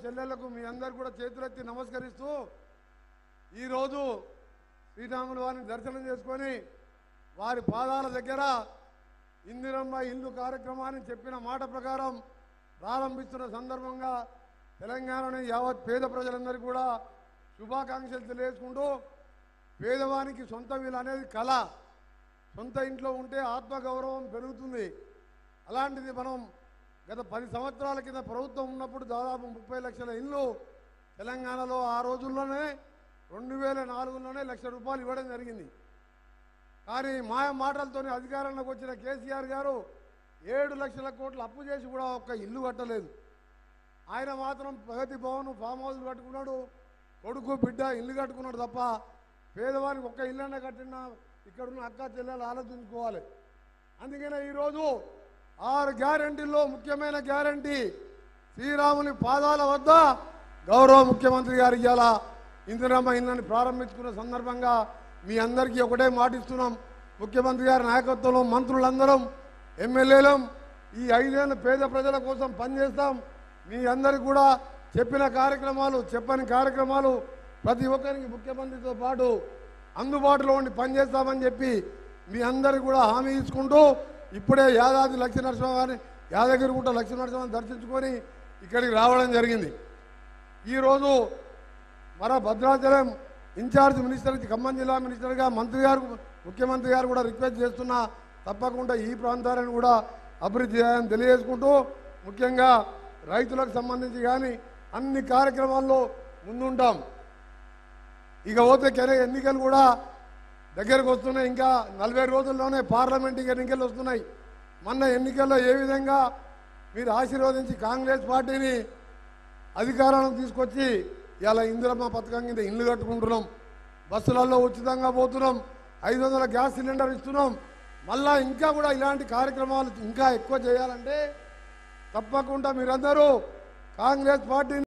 చెల్లెళ్లకు మీ అందరు కూడా చేతులెత్తి నమస్కరిస్తూ ఈరోజు శ్రీరాముల వారిని దర్శనం చేసుకొని వారి పాదాల దగ్గర ఇందిరమ్మ ఇల్లు కార్యక్రమాన్ని చెప్పిన మాట ప్రకారం ప్రారంభిస్తున్న సందర్భంగా తెలంగాణలోని యావత్ పేద ప్రజలందరికీ కూడా శుభాకాంక్షలు తెలియజేసుకుంటూ పేదవానికి సొంత ఇల్లు అనేది కళ. సొంత ఇంట్లో ఉంటే ఆత్మగౌరవం పెరుగుతుంది. అలాంటిది మనం గత 10 సంవత్సరాల కింద ప్రభుత్వం ఉన్నప్పుడు దాదాపు 30 లక్షల ఇల్లు తెలంగాణలో ఆ రోజుల్లోనే 2004లోనే ₹1,00,000 ఇవ్వడం జరిగింది. కానీ మాయ మాటలతో అధికారంలోకి వచ్చిన కేసీఆర్ గారు 7 లక్షల కోట్లు అప్పు చేసి కూడా ఒక్క ఇల్లు కట్టలేదు. ఆయన మాత్రం ప్రగతి భవన్ ఫామ్ హౌస్ కట్టుకున్నాడు, కొడుకు బిడ్డ ఇల్లు కట్టుకున్నాడు తప్ప పేదవానికి ఒక్క ఇల్లన్నా కట్టినా ఇక్కడున్న అక్క చెల్లెలు ఆలోచించుకోవాలి. అందుకనే ఈరోజు 6 గ్యారంటీల్లో ముఖ్యమైన గ్యారంటీ శ్రీరాముని పాదాల వద్ద గౌరవ ముఖ్యమంత్రి గారు ఇవాళ ఇందిరమ్మ ఇళ్ళని ప్రారంభించుకున్న సందర్భంగా మీ అందరికీ ఒకటే మాటిస్తున్నాం. ముఖ్యమంత్రి గారి నాయకత్వంలో మంత్రులందరం ఎమ్మెల్యేలం ఈ 5 ఏళ్ళ పేద ప్రజల కోసం పనిచేస్తాం. మీ అందరికీ కూడా చెప్పిన కార్యక్రమాలు చెప్పని కార్యక్రమాలు ప్రతి ఒక్కరికి ముఖ్యమంత్రితో పాటు అందుబాటులో ఉండి పనిచేస్తామని చెప్పి మీ అందరికీ కూడా హామీ ఇచ్చుకుంటూ ఇప్పుడే యాదాద్రి లక్ష్మీనరసింహ గారిని యాదగిరిగుట్ట లక్ష్మీనరసింహని దర్శించుకొని ఇక్కడికి రావడం జరిగింది. ఈరోజు మన భద్రాచలం ఇన్ఛార్జ్ మినిస్టర్ ఖమ్మం జిల్లా మినిస్టర్గా మంత్రి గారు ముఖ్యమంత్రి గారు కూడా రిక్వెస్ట్ చేస్తున్నా తప్పకుండా ఈ ప్రాంతాలను కూడా అభివృద్ధి చేయాలని తెలియజేసుకుంటూ ముఖ్యంగా రైతులకు సంబంధించి కానీ అన్ని కార్యక్రమాల్లో ముందుంటాం. ఇక పోతే ఎన్నికలు కూడా దగ్గరకు వస్తున్నాయి. ఇంకా 40 రోజుల్లోనే పార్లమెంట్ ఎన్నికలు వస్తున్నాయి. మొన్న ఎన్నికల్లో ఏ విధంగా మీరు ఆశీర్వదించి కాంగ్రెస్ పార్టీని అధికారానికి తీసుకొచ్చి ఇలా ఇందిరమ్మ పథకం కింద ఇల్లు కట్టుకుంటున్నాం, బస్సులలో ఉచితంగా పోతున్నాం, 500 గ్యాస్ సిలిండర్ ఇస్తున్నాం. మళ్ళా ఇంకా కూడా ఇలాంటి కార్యక్రమాలు ఇంకా ఎక్కువ చేయాలంటే తప్పకుండా మీరందరూ కాంగ్రెస్ పార్టీని